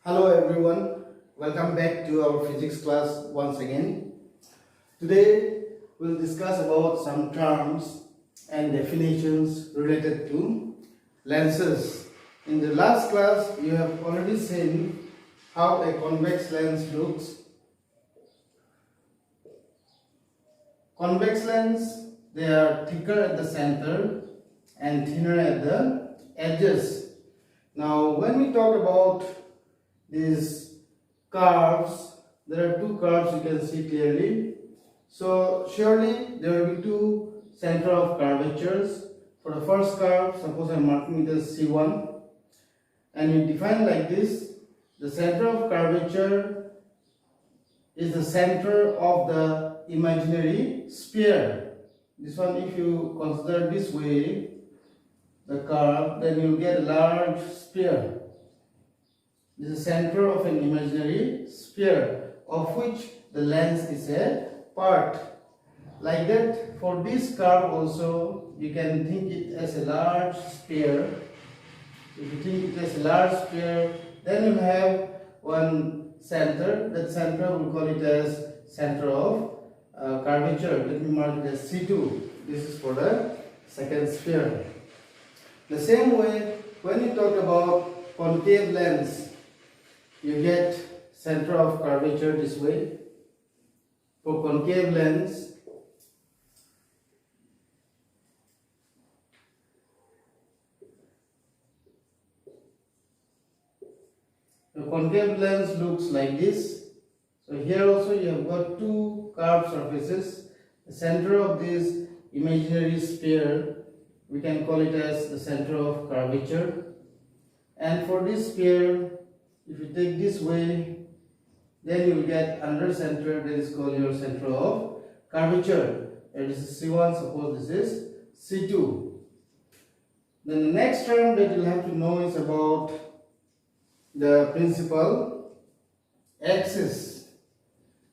Hello everyone, welcome back to our physics class once again. Today we'll discuss about some terms and definitions related to lenses. In the last class you have already seen how a convex lens looks. Convex lens, they are thicker at the center and thinner at the edges. Now when we talk about these curves, there are two curves you can see clearly. So surely there will be two center of curvatures. For the first curve, suppose I am marking it as C1, and we define like this: the center of curvature is the center of the imaginary sphere. This one, if you consider this way the curve, then you will get a large sphere. This is the center of an imaginary sphere of which the lens is a part. Like that, for this curve also you can think it as a large sphere. If you think it as a large sphere, then you have one center. That center we'll call it as center of curvature. Let me mark it as C2. This is for the second sphere. The same way, when you talk about concave lens, you get center of curvature this way. For concave lens, the concave lens looks like this. So here also you have got two curved surfaces. The center of this imaginary sphere, we can call it as the center of curvature. And for this sphere, if you take this way, then you will get under center, that is called your center of curvature. That is C1, suppose this is C2. Then the next term that you will have to know is about the principal axis.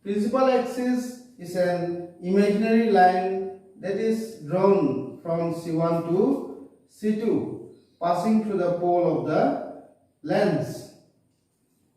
Principal axis is an imaginary line that is drawn from C1 to C2, passing through the pole of the lens.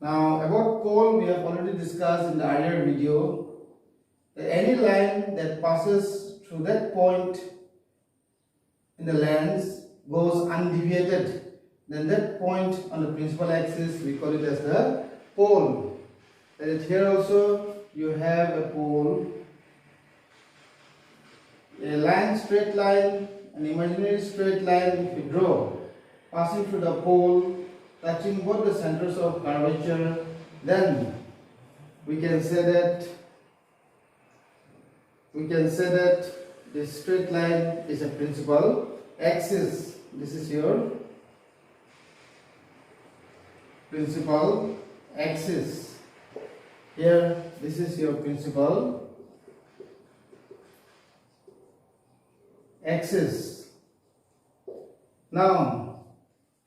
Now about pole we have already discussed in the earlier video, that any line that passes through that point in the lens goes undeviated, then that point on the principal axis we call it as the pole. That is, here also you have a pole, a line, straight line, an imaginary straight line if you draw, passing through the pole, touching both the centers of curvature, then we can say that this straight line is a principal axis. This is your principal axis. Here, this is your principal axis. Now,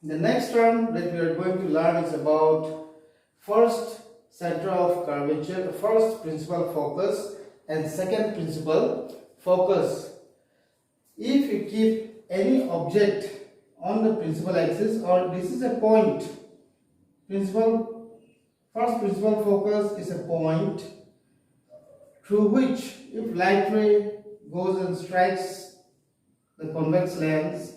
the next term that we are going to learn is about first center of curvature, first principal focus and second principal focus. If you keep any object on the principal axis, or this is a point, first principal focus is a point through which if light ray goes and strikes the convex lens,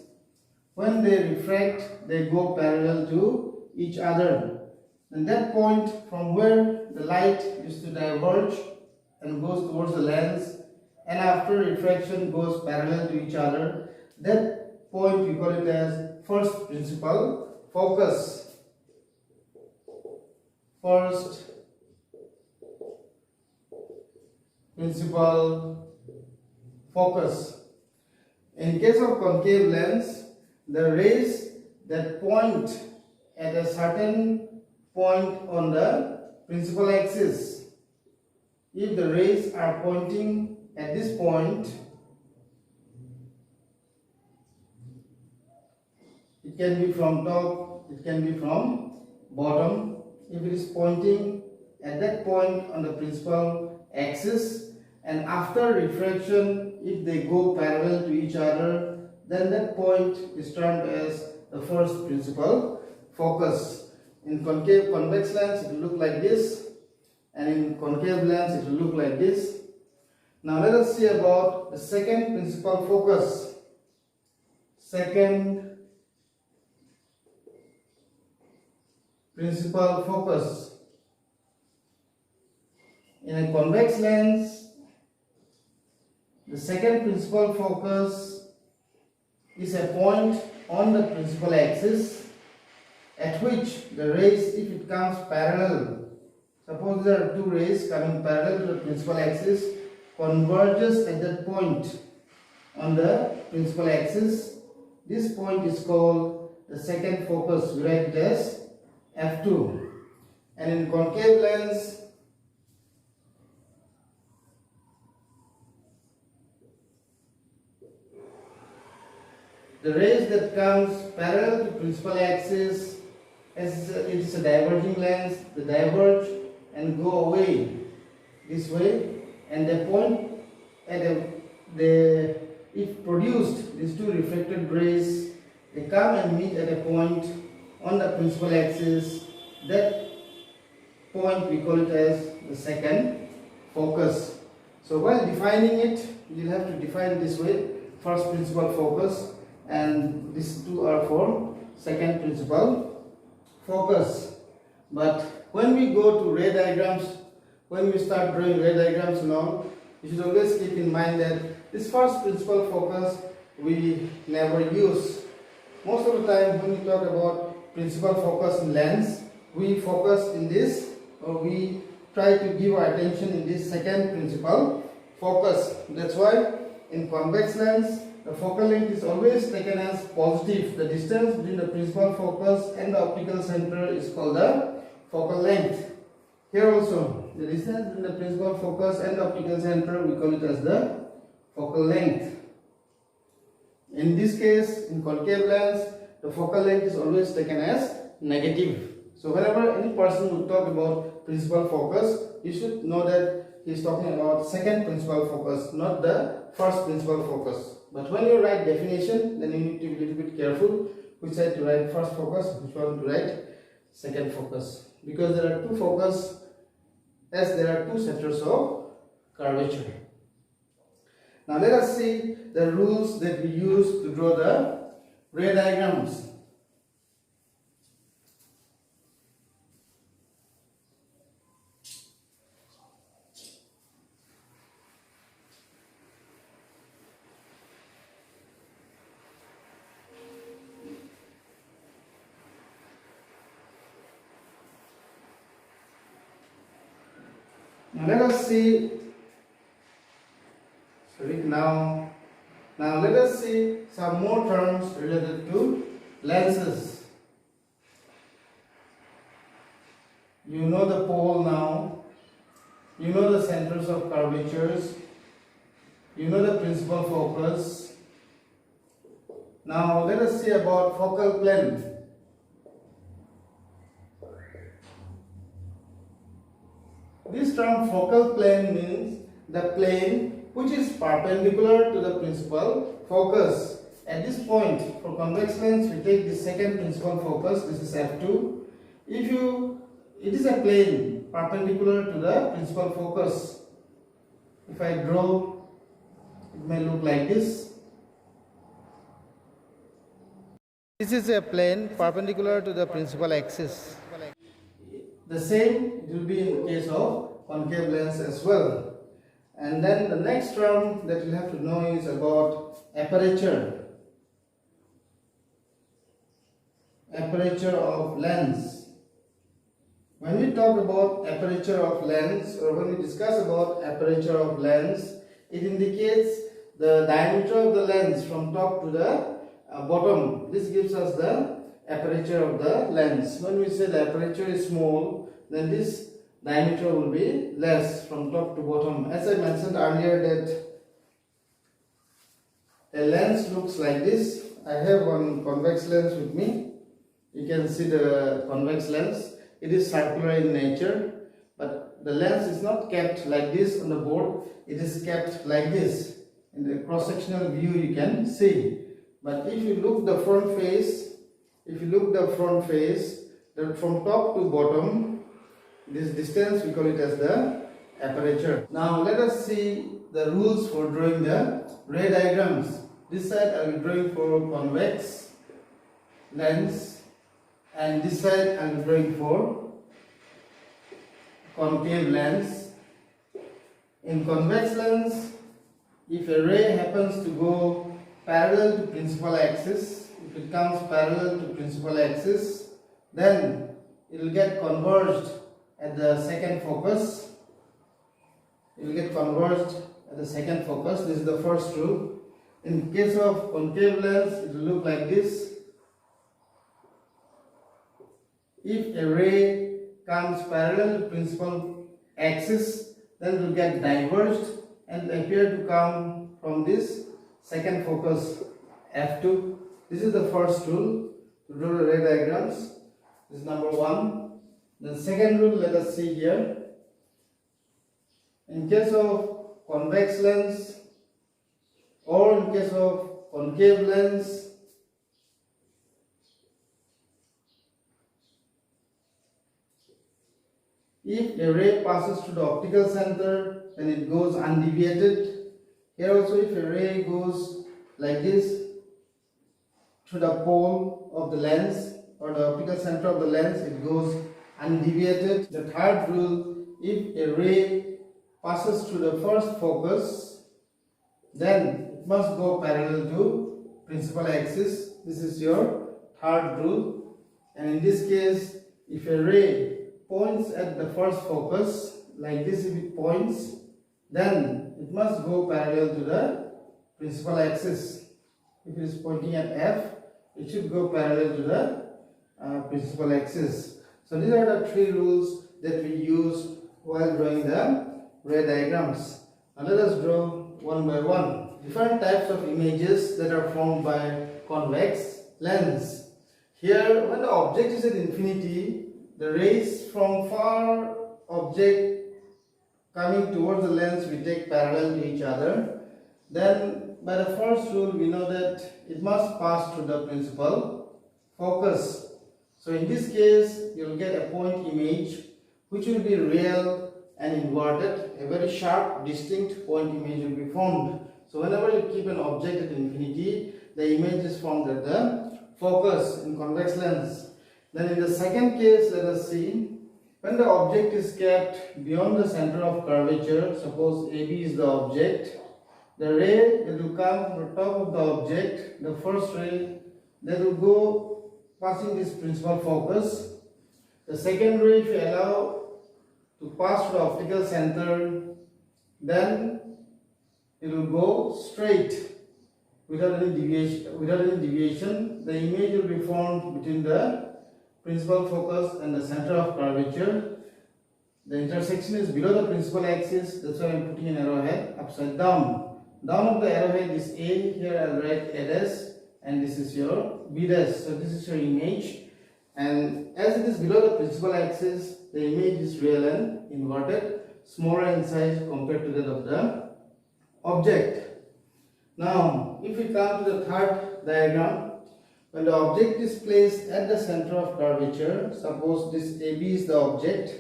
when they refract, they go parallel to each other. And that point from where the light used to diverge and goes towards the lens, and after refraction goes parallel to each other, that point we call it as first principal focus. First principal focus. In case of concave lens, the rays that point at a certain point on the principal axis, if the rays are pointing at this point, it can be from top, it can be from bottom. If it is pointing at that point on the principal axis, and after refraction, if they go parallel to each other, then that point is termed as the first principal focus. In concave convex lens it will look like this, and in concave lens it will look like this. Now let us see about the second principal focus. Second principal focus. In a convex lens, the second principal focus is a point on the principal axis at which the rays, if it comes parallel, suppose there are two rays coming parallel to the principal axis, converges at that point on the principal axis. This point is called the second focus. We write it as F2. And in concave lens, the rays that comes parallel to principal axis, as it's a diverging lens, they diverge and go away this way, and they point at if produced, these two reflected rays, they come and meet at a point on the principal axis. That point we call it as the second focus. So while defining it, you'll have to define this way: first principal focus, and these two are for second principal focus. But when we go to ray diagrams, when we start drawing ray diagrams and all, you should always keep in mind that this first principal focus we never use. Most of the time when we talk about principal focus in lens, we focus in this, or we try to give our attention in this second principal focus. That's why in convex lens, the focal length is always taken as positive. The distance between the principal focus and the optical center is called the focal length. Here also, the distance between the principal focus and the optical center, we call it as the focal length. In this case, in concave lens, the focal length is always taken as negative. So whenever any person will talk about principal focus, you should know that he is talking about second principal focus, not the first principal focus. But when you write definition, then you need to be a little bit careful which side to write first focus, which one to write second focus. Because there are two focus, as there are two centers of curvature. Now let us see the rules that we use to draw the ray diagrams. Now let us see, now let us see some more terms related to lenses. You know the pole now, you know the centers of curvatures, you know the principal focus. Now let us see about focal plane. This term focal plane means the plane which is perpendicular to the principal focus. At this point, for convex lens, we take the second principal focus, this is F2. It is a plane perpendicular to the principal focus. If I draw, it may look like this. This is a plane perpendicular to the principal axis. The same it will be in case of concave lens as well. And then the next term that you have to know is about aperture. Aperture of lens. When we talk about aperture of lens, or when we discuss about aperture of lens, it indicates the diameter of the lens from top to the bottom. This gives us the aperture of the lens. When we say the aperture is small, then this diameter will be less from top to bottom. As I mentioned earlier that a lens looks like this. I have one convex lens with me. You can see the convex lens. It is circular in nature, but the lens is not kept like this on the board. It is kept like this. In the cross-sectional view you can see. But if you look the front face, the Then from top to bottom, this distance we call it as the aperture. Now let us see the rules for drawing the ray diagrams. This side I will be drawing for convex lens, and this side I will be drawing for concave lens. In convex lens, if a ray happens to go parallel to principal axis, if it comes parallel to principal axis, then it will get converged at the second focus. It will get converged at the second focus. This is the first rule. In case of concave lens, it will look like this. If a ray comes parallel to principal axis, then it will get diverged and appear to come from this second focus F2. This is the first rule to draw the ray diagrams. This is number 1. The second rule, let us see here. In case of convex lens or in case of concave lens, if a ray passes through the optical center, then it goes undeviated. Here also, if a ray goes like this through the pole of the lens or the optical center of the lens, it goes undeviated. The third rule, if a ray passes through the first focus, then it must go parallel to principal axis. This is your third rule. And in this case, if a ray points at the first focus, like this, if it points, then it must go parallel to the principal axis. If it is pointing at F, it should go parallel to the principal axis. So these are the 3 rules that we use while drawing the ray diagrams. Now let us draw one by one. Different types of images that are formed by convex lens. Here, when the object is at infinity, the rays from far object coming towards the lens we take parallel to each other. Then by the first rule we know that it must pass through the principal focus. So in this case you will get a point image which will be real and inverted. A very sharp distinct point image will be formed. So whenever you keep an object at infinity, the image is formed at the focus in convex lens. Then in the second case, let us see, when the object is kept beyond the center of curvature, suppose AB is the object, the ray that will come from the top of the object, the first ray that will go passing this principal focus. The second ray, if you allow to pass through the optical center, then it will go straight without any deviation. The image will be formed between the principal focus and the center of curvature. The intersection is below the principal axis. That's why I am putting an arrowhead upside down. Down of the arrowhead is A. Here I will write A dash, and this is your B dash. So this is your image. And as it is below the principal axis, the image is real and inverted, smaller in size compared to that of the object. Now, if we come to the third diagram, when the object is placed at the center of curvature, suppose this AB is the object,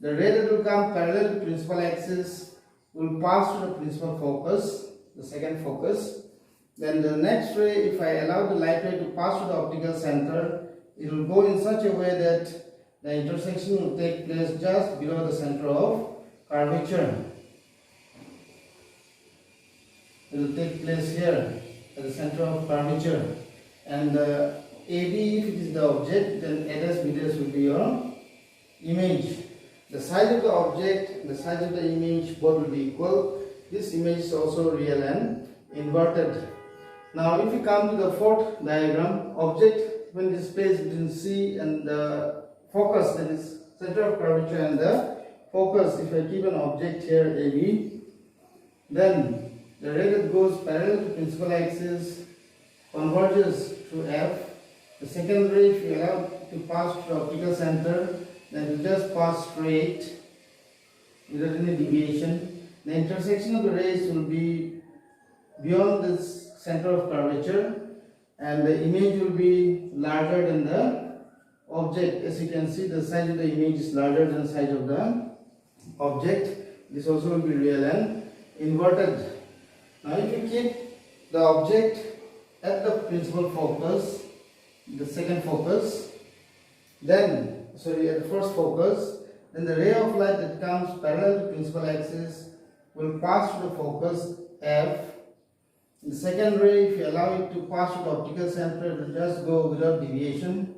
the ray that will come parallel to principal axis will pass to the principal focus, the second focus. Then the next ray, if I allow the light ray to pass to the optical center, it will go in such a way that the intersection will take place just below the center of curvature. It will take place here at the center of curvature. And AB, if it is the object, then A dash B dash will be your image. The size of the object and the size of the image both will be equal. This image is also real and inverted. Now if we come to the fourth diagram, object when it is placed between C and the focus, that is center of curvature and the focus, if I keep an object here AB, then the ray that goes parallel to principal axis converges through F. The second ray, if you allow to pass through optical center, then it will just pass straight without any deviation. The intersection of the rays will be beyond this center of curvature, and the image will be larger than the object, as you can see, the size of the image is larger than the size of the object. This also will be real and inverted. Now if you keep the object at the principal focus, the second focus, then at the first focus, then the ray of light that comes parallel to principal axis will pass to the focus F. The second ray, if you allow it to pass to the optical center, it will just go without deviation.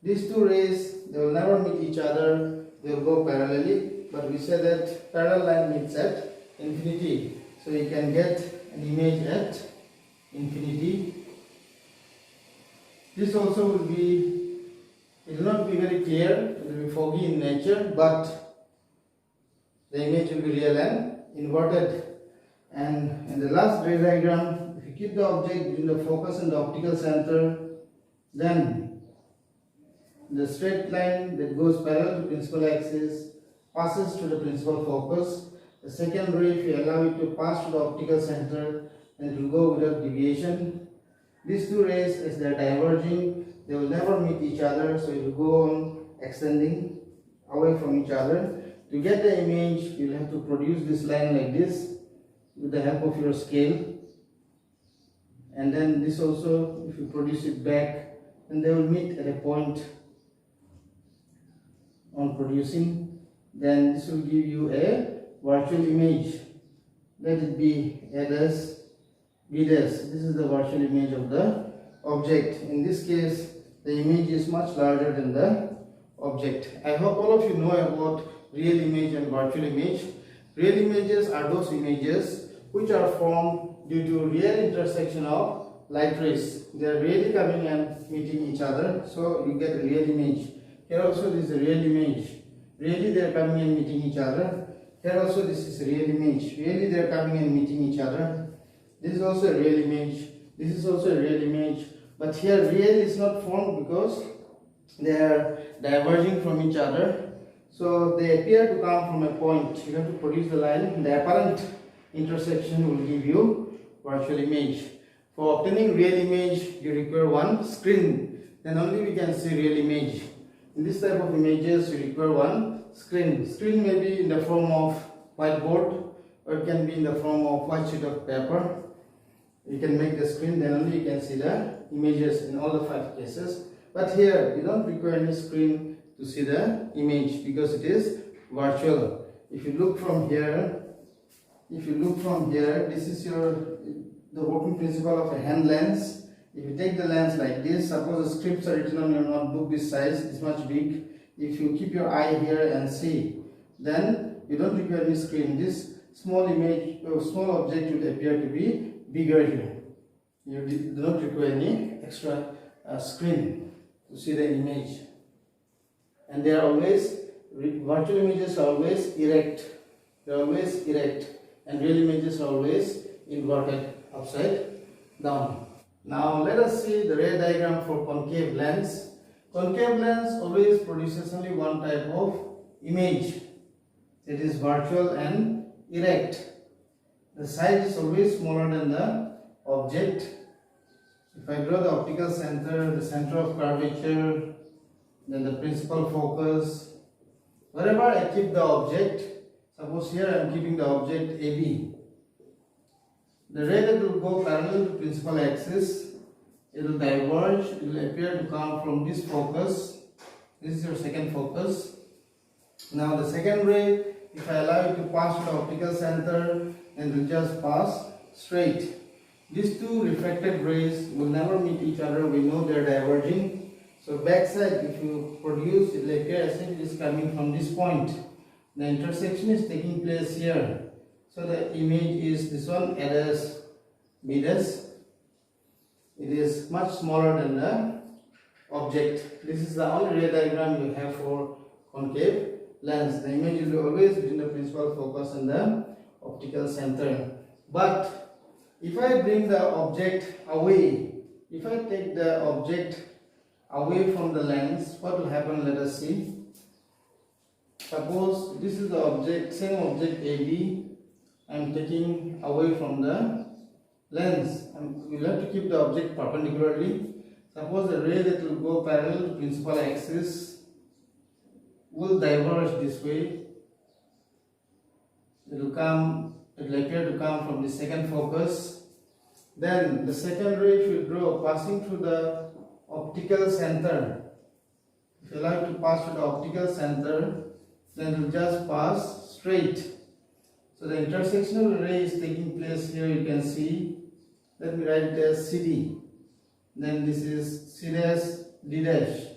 These two rays, they will never meet each other, they will go parallelly, but we say that parallel line meets at infinity. So you can get an image at infinity. This also will be, it will not be very clear, it will be foggy in nature, but the image will be real and inverted. And in the last ray diagram, if you keep the object between the focus and the optical center, then the straight line that goes parallel to principal axis passes to the principal focus. The second ray, if you allow it to pass to the optical center, then it will go without deviation. These two rays, as they are diverging, they will never meet each other, so it will go on extending away from each other. To get the image, you will have to produce this line like this with the help of your scale. And then this also, if you produce it back, then they will meet at a point on producing. Then this will give you a virtual image. Let it be A dash, B dash. This is the virtual image of the object. In this case, the image is much larger than the object. I hope all of you know about real image and virtual image. Real images are those images which are formed due to real intersection of light rays. They are really coming and meeting each other, so you get a real image. Here also this is a real image. Really they are coming and meeting each other. Here also this is a real image. Really they are coming and meeting each other. This is also a real image. This is also a real image. But here real is not formed because they are diverging from each other. So they appear to come from a point. You have to produce the line. The apparent intersection will give you virtual image. For obtaining real image, you require one screen. Then only we can see real image. In this type of images, you require one screen. Screen may be in the form of whiteboard, or it can be in the form of white sheet of paper. You can make the screen, then only you can see the images in all the 5 cases. But here, you don't require any screen to see the image because it is virtual. If you look from here, this is the working principle of a hand lens. If you take the lens like this, suppose the scripts are written on your notebook this size, this much big. If you keep your eye here and see, then you don't require any screen. This small image or small object will appear to be bigger here. You do not require any extra screen to see the image. And they are always, virtual images are always erect. They are always erect. And real images are always inverted, upside down. Now let us see the ray diagram for concave lens. Concave lens always produces only one type of image. It is virtual and erect. The size is always smaller than the object. If I draw the optical center, the center of curvature, then the principal focus, wherever I keep the object, suppose here I am keeping the object AB. The ray that will go parallel to principal axis, it will diverge, it will appear to come from this focus. This is your second focus. Now the second ray, if I allow it to pass to the optical center, then it will just pass straight. These two refracted rays will never meet each other, we know they are diverging. So backside, if you produce, it will appear as if it is coming from this point. The intersection is taking place here. So the image is this one, A dash, B dash. It is much smaller than the object. This is the only ray diagram you have for concave lens. The image will be always between the principal focus and the optical center. But if I bring the object away, if I take the object away from the lens, what will happen? Let us see. Suppose this is the object, same object AB, I am taking away from the lens. We will have to keep the object perpendicularly. Suppose the ray that will go parallel to principal axis will diverge this way. It will appear to come from the second focus. Then the second ray, if you draw passing through the optical center, if you allow it to pass through the optical center, then it will just pass straight. So the intersectional ray is taking place here, you can see. Let me write it as CD. Then this is C dash D dash.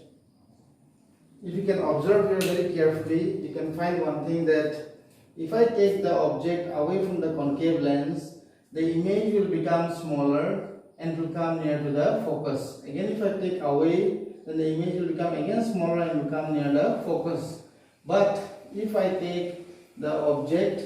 If you can observe here very carefully, you can find one thing, that if I take the object away from the concave lens, the image will become smaller and will come near to the focus. Again, if I take away, then the image will become again smaller and will come near the focus. But if I take the object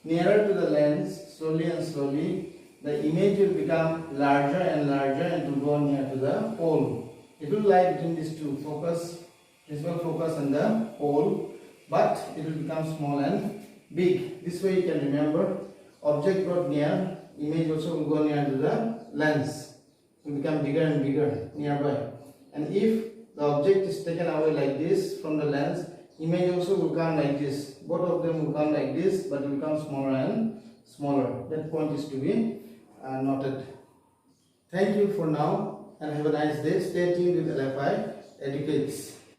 nearer to the lens, slowly and slowly, the image will become larger and larger and will go near to the pole. It will lie between these two, focus, principal focus and the pole, but it will become small and big. This way you can remember, object brought near, image also will go near to the lens. It will become bigger and bigger nearby. And if the object is taken away like this from the lens, image also will come like this. Both of them will come like this, but it will become smaller and smaller. That point is to be noted. Thank you for now and have a nice day. Stay tuned with LFI Educates.